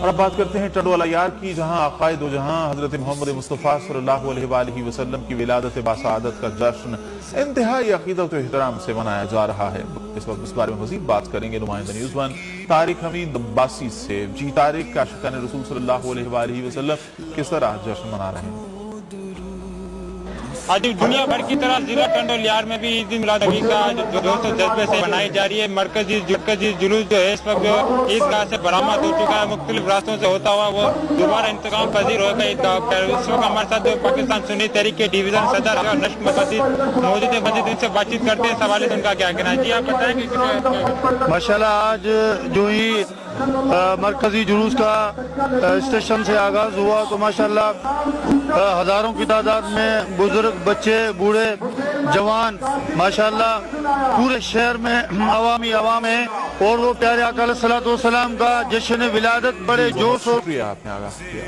اور اب بات کرتے ہیں ٹنڈوالہ یار کی، جہاں آقائے دو جہاں حضرت محمد مصطفیٰ صلی اللہ علیہ وآلہ وسلم کی ولادت باسعادت کا جشن انتہائی عقیدت و احترام سے منایا جا رہا ہے۔ اس وقت اس بارے میں مزید بات کریں گے نمائندہ نیوز ون طارق حمید عباسی سے۔ جی طارق، عاشقان رسول صلی اللہ علیہ وآلہ وسلم کس طرح جشن منا رہے ہیں؟ آج دنیا بھر کی طرح ضلع ٹنڈولیار میں بھی عید میلاد النبی کا جوش و جذبے سے منائی جا رہی ہے۔ مرکزی جلوس جو ہے اس وقت جو عیدگاہ سے برآمد ہو چکا ہے، مختلف راستوں سے ہوتا ہوا وہ دوبارہ انتقام پذیر ہوگا عیدگاہ پر۔ اس وقت ہمارے ساتھ پاکستان سنی تحریک کے ڈویژن صدر اور نشق مسجد موجود ہیں، ان سے بات چیت کرتے ہیں، سوال ان کا کیا کہنا ہے۔ جی آپ بتائیں کہ ماشاءاللہ آج جو ہی مرکزی جلوس کا اسٹیشن سے آغاز ہوا تو ماشاءاللہ ہزاروں کی تعداد میں بزرگ، بچے، بوڑھے، جوان ماشاءاللہ پورے شہر میں عوام ہے، اور وہ پیارے آقا علیہ الصلوۃ والسلام کا جشن ولادت بڑے جوش اور شکریہ، آپ نے آغاز کیا۔